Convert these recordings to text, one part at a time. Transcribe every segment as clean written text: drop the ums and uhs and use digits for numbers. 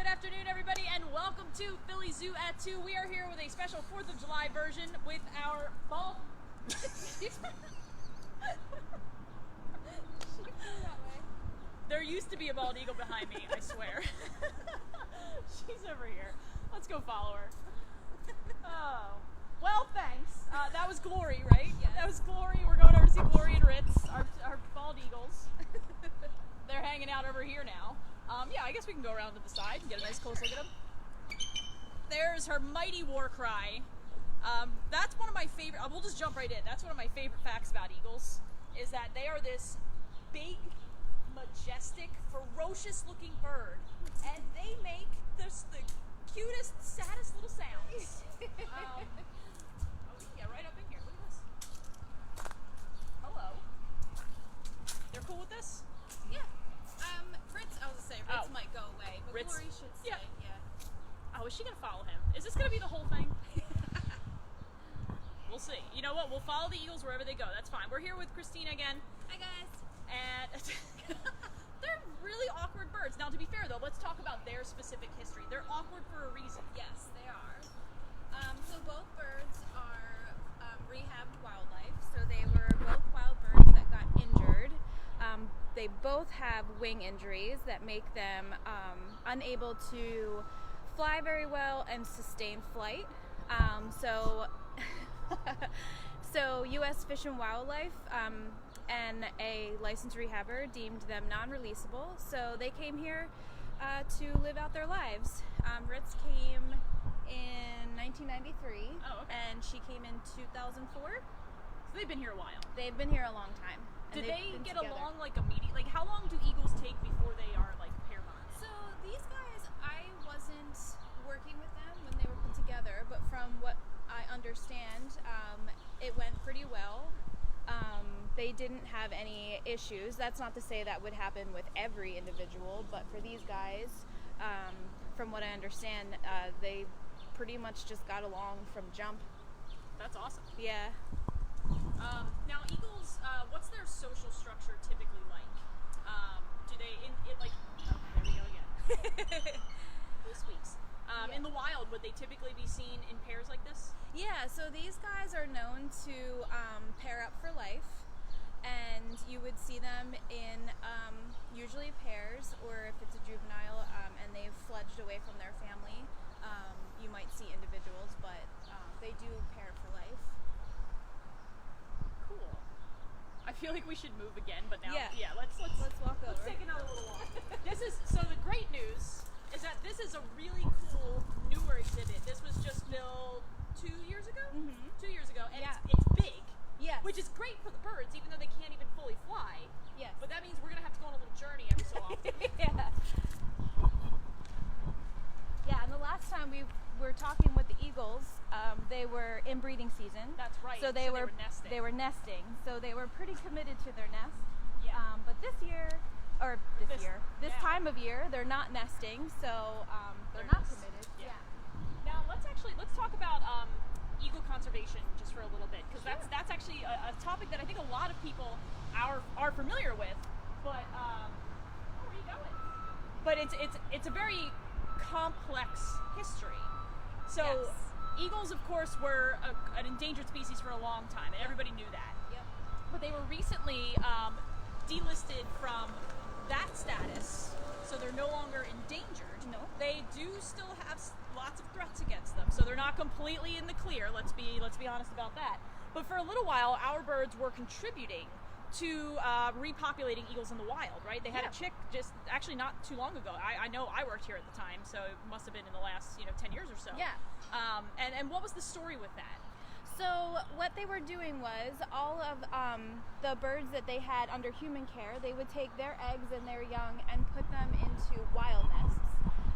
Good afternoon, everybody, and welcome to Philly Zoo at 2. We are here with a special 4th of July version with our bald... There used to be a bald eagle behind me, I swear. She's over here. Let's go follow her. Oh. Well, thanks. That was Glory, right? Yes. That was Glory. We're going over to see Glory and Ritz, our bald eagles. They're hanging out over here now. Yeah, I guess we can go around to the side and get a nice close look at them. There's her mighty war cry. That's one of my favorite, we'll just jump right in. That's one of my favorite facts about eagles, is that they are this big, majestic, ferocious looking bird, and they make the cutest, saddest little sounds. Oh, we can get right up in here. Look at this. Hello. They're cool with this? Yeah. Ritz, I was gonna say, Ritz might go away, but Ritz, Glory should stay. Yeah. Oh, is she gonna follow him? Is this gonna be the whole thing? We'll see. You know what? We'll follow the eagles wherever they go. That's fine. We're here with Christina again. Hi, guys. And they're really awkward birds. Now, to be fair, though, let's talk about their specific history. They're awkward for a reason. Yes, they are. So both birds are rehabbed wildlife. So they were both wild birds that got injured. They both have wing injuries that make them unable to fly very well and sustain flight. So U.S. Fish and Wildlife and a licensed rehabber deemed them non-releasable, so they came here to live out their lives. Ritz came in 1993, and she came in 2004. So they've been here a while. They've been here a long time. Did they get along like immediately? Like, how long do eagles take before they are like pair bonded? So these guys, I wasn't working with them when they were put together, but from what I understand, it went pretty well. They didn't have any issues. That's not to say that would happen with every individual, but for these guys, from what I understand, they pretty much just got along from jump. That's awesome. Yeah. Now, eagles, what's their social structure typically like? Do they, like, oh, there we go again. Little squeaks. Yeah. In the wild, would they typically be seen in pairs like this? Yeah, so these guys are known to pair up for life, and you would see them in usually pairs, or if it's a juvenile and they've fledged away from their family, you might see individuals, but they do pair for life. Cool. I feel like we should move again, but now, let's walk over. Let's take another little walk. So the great news is that this is a really cool newer exhibit. This was just built 2 years ago? Mm-hmm. 2 years ago, and Yeah. it's big. Yes. Which is great for the birds, even though they can't even fully fly. Yes. But that means we're gonna have to go on a little journey every so often. Yeah. Yeah, and the last time we were talking with the eagles, they were in breeding season. That's right. So they were nesting. They were nesting. So they were pretty committed to their nest. Yeah. But this Yeah. time of year, they're not nesting, so they're not just- committed. yeah. Now let's talk about eagle conservation just for a little bit, because that's actually a topic that I think a lot of people are familiar with, but where are you going? But it's a very complex history. So Yes. eagles, of course, were an endangered species for a long time, and everybody knew that. Yep. But they were recently delisted from that status, so they're no longer endangered. No. They do still have lots of threats against them, so they're not completely in the clear. Let's be honest about that. But for a little while, our birds were contributing to repopulating eagles in the wild, right? They had a chick just actually not too long ago. I know I worked here at the time, so it must have been in the last 10 years or so. Yeah. And what was the story with that? So what they were doing was all of the birds that they had under human care, they would take their eggs and their young and put them into wild nests,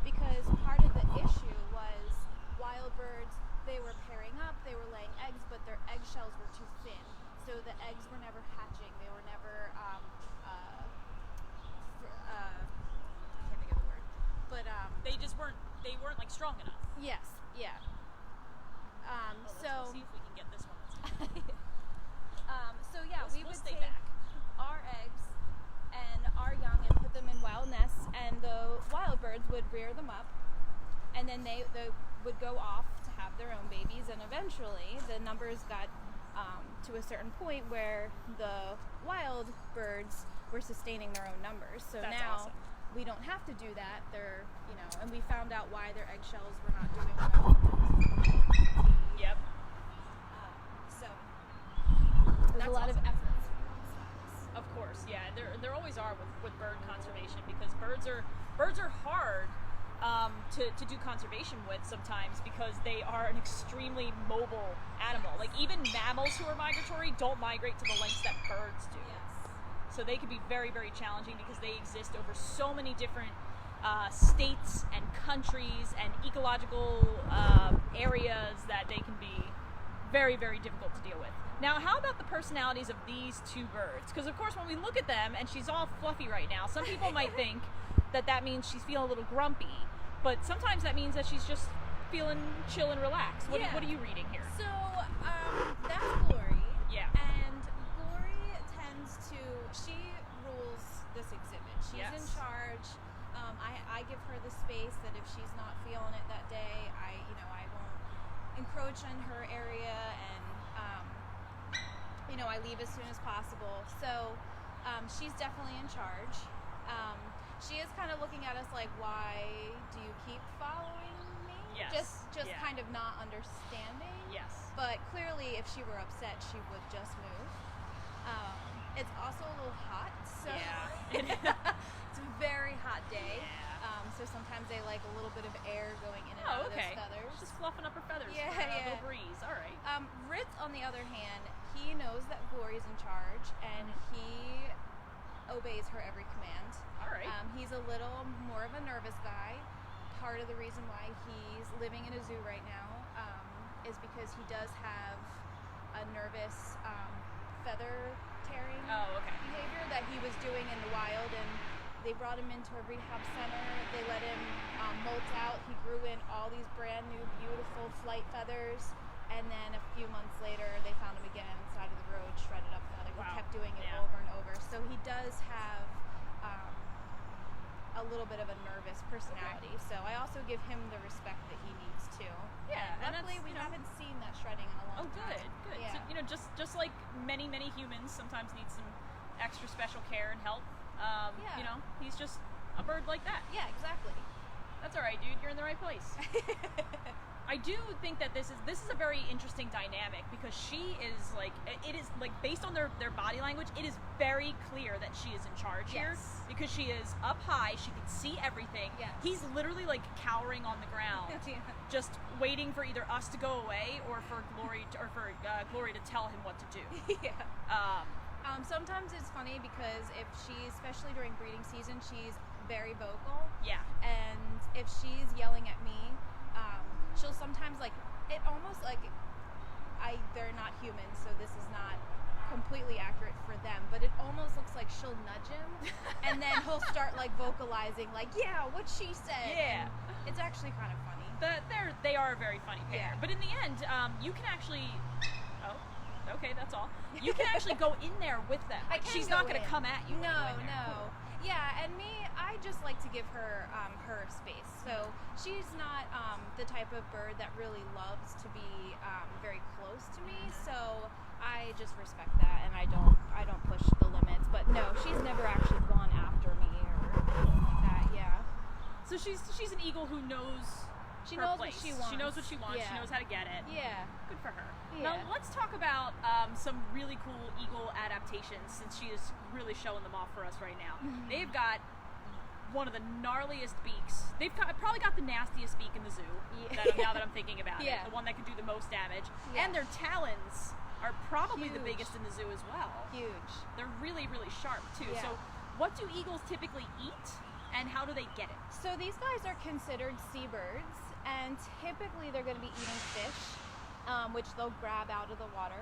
because part of the issue was wild birds, they were pairing up, they were laying eggs, but their eggshells were too thin, so the eggs were never hatching, they were never I can't think of the word, but they weren't like strong enough. yes, yeah. Let's see if we can get this one. So yeah, we we'll would stay take back. our eggs and our young and put them in wild nests, and the wild birds birds would rear them up, and then they would go off to have their own babies, and eventually the numbers got to a certain point where the wild birds were sustaining their own numbers. So That's now awesome. we don't have to do that. They're, and we found out why their eggshells were not doing well. Yep. So there's That's a lot awesome. of effort. Of course, yeah. There always are with bird conservation, because birds are hard to do conservation with sometimes, because they are an extremely mobile animal. Like, even mammals who are migratory don't migrate to the lengths that birds do. Yes. So they can be very, very challenging, because they exist over so many different states and countries and ecological areas that they can be very, very difficult to deal with. Now, how about the personalities of these two birds? Because, of course, when we look at them, and she's all fluffy right now, some people might think that means she's feeling a little grumpy, but sometimes that means that she's just feeling chill and relaxed. What are you reading here? So that's Glory. Yeah. And Glory she rules this exhibit. She's in charge. I give her the space that if she's not feeling it that day, I won't encroach on her area, and I leave as soon as possible. So she's definitely in charge. She is kind of looking at us like, why do you keep following me? Yes. Just kind of not understanding. Yes. But clearly, if she were upset, she would just move. It's also a little hot, so Yeah. it's a very hot day. Yeah. So sometimes they like a little bit of air going in and Oh, out of okay. those feathers. Just fluffing up her feathers Yeah, for a yeah. little breeze. All right. Ritz, on the other hand, he knows that Glory's in charge, and he obeys her every command. All right. He's a little more of a nervous guy. Part of the reason why he's living in a zoo right now is because he does have a nervous feather tearing behavior that he was doing in the wild, and they brought him into a rehab center. They let him molt out. He grew in all these brand new, beautiful flight feathers, and then a few months later, they found him again on the side of the road, shredded up feather. He Wow. kept doing it Yeah. over and over. So he does have a little bit of a nervous personality. So I also give him the respect that he needs to. Yeah, And and luckily that's, we haven't seen that shredding in a long Oh, time. good. Yeah. So, just like many humans sometimes need some extra special care and help. Yeah. He's just a bird like that. Yeah, exactly. That's all right, dude. You're in the right place. I do think that this is a very interesting dynamic, because she is it is based on their body language, it is very clear that she is in charge here, Yes. because she is up high, she can see everything. Yes. He's literally cowering on the ground, Yeah. just waiting for either us to go away or for Glory to tell him what to do. Yeah. Sometimes it's funny because especially during breeding season, she's very vocal. Yeah. And if she's yelling at me, she'll sometimes it almost they're not humans, so this is not completely accurate for them, but it almost looks like she'll nudge him, and then he'll start what she said. Yeah. And it's actually kind of funny. They are a very funny pair. Yeah. But in the end, you can actually. Oh, okay, that's all. You can actually go in there with them. I can She's go not going to in. come at you. when you No, go in there. no. Yeah, and me, I just like to give her her space. So she's not the type of bird that really loves to be very close to me. So I just respect that, and I don't push the limits. But no, she's never actually gone after me or anything like that. Yeah. So she's an eagle who knows. She her knows place. what she wants. She knows what she wants. Yeah. She knows how to get it. Yeah. Good for her. Yeah. Now let's talk about some really cool eagle adaptations, since she is really showing them off for us right now. Mm-hmm. They've got one of the gnarliest beaks. Probably got the nastiest beak in the zoo. Yeah. Now that I'm thinking about Yeah. it, the one that can do the most damage. Yeah. And their talons are probably the Huge. biggest in the zoo as well. Huge. They're really, really sharp too. Yeah. So what do eagles typically eat, and how do they get it? So these guys are considered seabirds, and typically they're going to be eating fish, which they'll grab out of the water.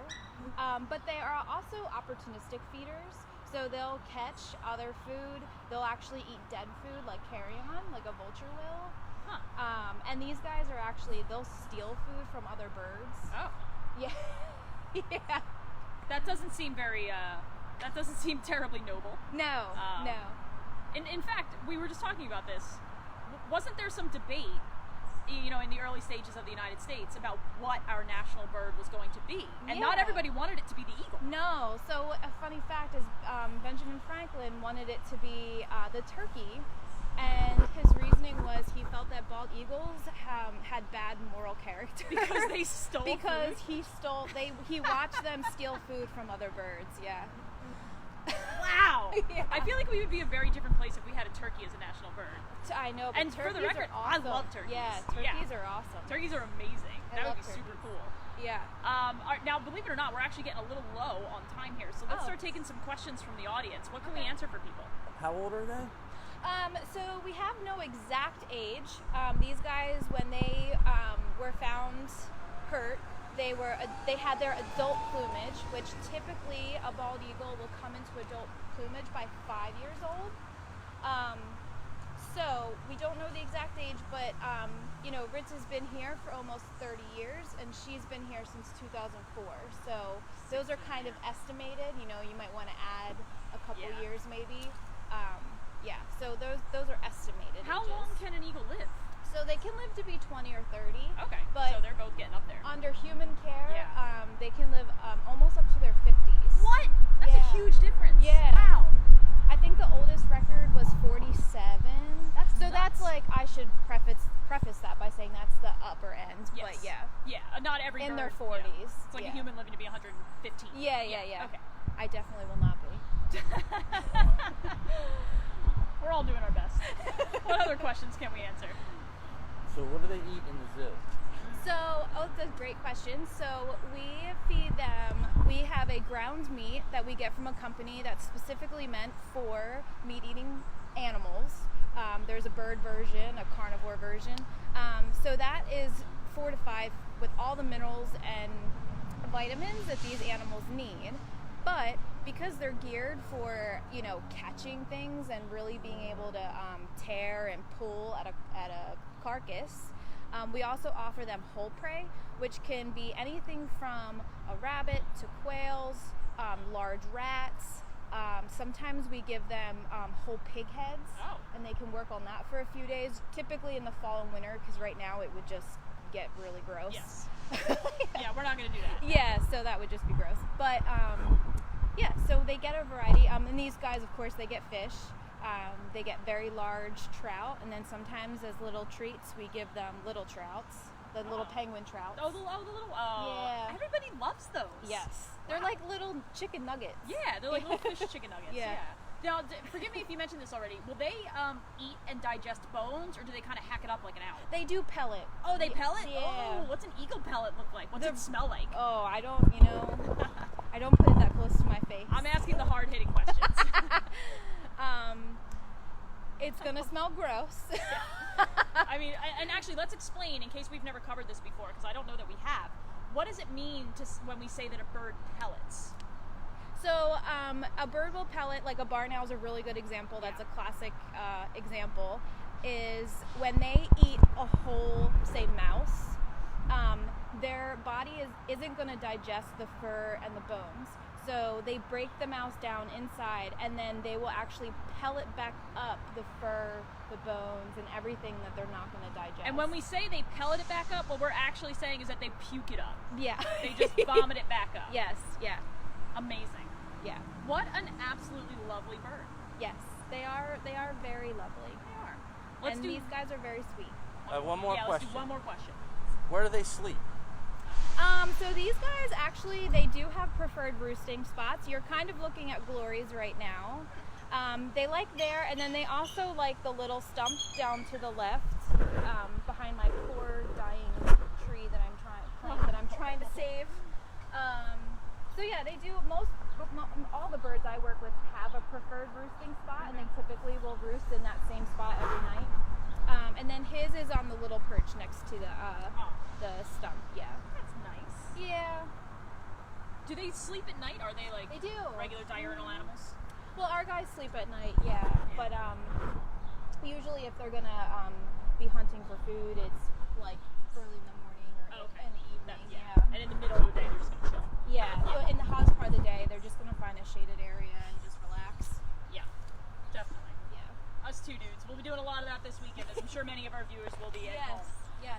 But they are also opportunistic feeders. So they'll catch other food. They'll actually eat dead food, like carrion, like a vulture will. Huh. And these guys they'll steal food from other birds. Oh. Yeah. Yeah. That doesn't seem terribly noble. No, Um, no. In fact, we were just talking about this. wasn't there some debate, you know, in the early stages of the United States about what our national bird was going to be? And not everybody wanted it to be the eagle. No. So a funny fact is Benjamin Franklin wanted it to be the turkey. And his reasoning was he felt that bald eagles had bad moral character Because they stole because food? he watched them steal food from other birds. Yeah. Wow. Yeah. I feel like we would be a very different place if we had a turkey as a national bird. I know, but And for turkeys the record, are I awesome. love turkeys. Yeah, turkeys are awesome. Turkeys are amazing. I That would love be super turkeys. cool. Yeah. Now, believe it or not, we're actually getting a little low on time here, so let's Oh. start taking some questions from the audience. What can we Okay. answer for people? How old are they? So we have no exact age. These guys, when they were found hurt, they had their adult plumage, which typically a bald eagle will come into adult plumage by 5 years old. So we don't know the exact age, but you know, Ritz has been here for almost 30 years, and she's been here since 2004. So those are kind of estimated. You know, you might want to add a couple Yeah. years maybe. Yeah, so those are estimated. How ages. long can an eagle live? So they can live to be 20 or 30. Okay, But so they're both getting up there. under human care, Yeah. they can live almost up to their 50s. What? That's Yeah. a huge difference. Yeah. Wow. I think the oldest record was 47. That's so nuts. that's like, I should preface that by saying that's the upper end. Yes. But yeah. Yeah, not every In bird, their yeah. 40s, It's like yeah. a human living to be 115. Yeah. Okay. I definitely will not be. We're all doing our best. What other questions can we answer? So what do they eat in the zoo? So, that's a great question. So we feed them, we have a ground meat that we get from a company that's specifically meant for meat-eating animals. There's a bird version, a carnivore version. So that is fortified with all the minerals and vitamins that these animals need. But because they're geared for, you know, catching things and really being able to tear and pull at a carcass, we also offer them whole prey, which can be anything from a rabbit to quails, large rats. Sometimes we give them whole pig heads, Oh. and they can work on that for a few days, typically in the fall and winter, because right now it would just get really gross. Yes. Yeah, we're not going to do that. Yeah, so that would just be gross. But yeah, so they get a variety. And these guys, of course, they get fish. They get very large trout, and then sometimes as little treats, we give them little trouts, the little penguin trouts. Oh, the little. Yeah. Everybody loves those. Yes, they're Wow. like little chicken nuggets. Yeah, they're like little fish chicken nuggets. Yeah. Now, forgive me if you mentioned this already. Will they eat and digest bones, or do they kind of hack it up like an owl? They do pellet. Oh, they pellet? Yeah. Oh, what's an eagle pellet look like? What's it smell like? Oh, I don't, you know, I don't put it that close to my face. I'm asking the hard-hitting questions. It's gonna smell gross. I mean, and actually, let's explain in case we've never covered this before, because I don't know that we have. What does it mean when we say that a bird pellets? So a bird will pellet, like a barn owl is a really good example. That's a classic example. Is when they eat a whole, say, mouse, their body isn't going to digest the fur and the bones. So they break the mouse down inside, and then they will actually pellet back up the fur, the bones, and everything that they're not going to digest. And when we say they pellet it back up, what we're actually saying is that they puke it up. yeah, They just vomit it back up. yes, yeah, Amazing. yeah, What an absolutely lovely bird. yes. They are very lovely. They are. Let's And do these guys are very sweet. One more yeah, question. Let's do one more question. Where do they sleep? So these guys actually, they do have preferred roosting spots. You're kind of looking at Glory's right now. They like there, and then they also like the little stump down to the left, behind my poor dying tree that I'm trying to save. So yeah, they do all the birds I work with have a preferred roosting spot, and they typically will roost in that same spot every night. And then his is on the little perch next to the stump. Yeah. That's nice. Yeah. Do they sleep at night? Are they like They do. regular diurnal animals? Well, our guys sleep at night, yeah. But usually if they're gonna be hunting for food, it's like early in the morning or Okay. in the evening. Yeah. And in the middle of the day, they're just gonna chill. Yeah. But in the hottest part of the day, they're just gonna find a shaded area and just relax. Yeah, definitely. Yeah. Us two dudes. We'll be doing a lot of that this weekend, as I'm sure many of our viewers will be at home. Yes.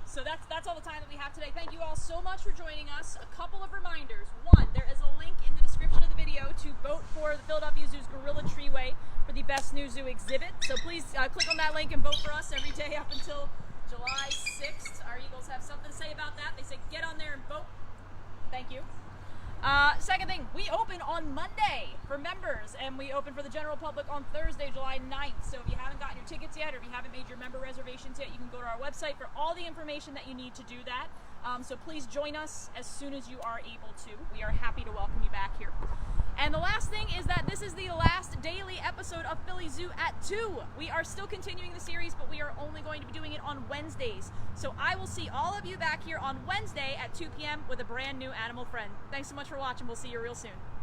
So that's all the time that we have today. Thank you all so much for joining us. A couple of reminders. One, there is a link in the description of the video to vote for the Philadelphia Zoo's Gorilla Treeway for the Best New Zoo exhibit. So please click on that link and vote for us every day up until July 6th. Our Eagles have something to say about that. They say get on there and vote. Thank you. Second thing, we open on Monday for members, and we open for the general public on Thursday, July 9th. So if you haven't gotten your tickets yet, or if you haven't made your member reservations yet, you can go to our website for all the information that you need to do that. So please join us as soon as you are able to. We are happy to welcome you back here. And the last thing is that this is the last daily episode of Philly Zoo at 2. We are still continuing the series, but we are only going to be doing it on Wednesdays. So I will see all of you back here on Wednesday at 2 p.m. with a brand new animal friend. Thanks so much for watching. We'll see you real soon.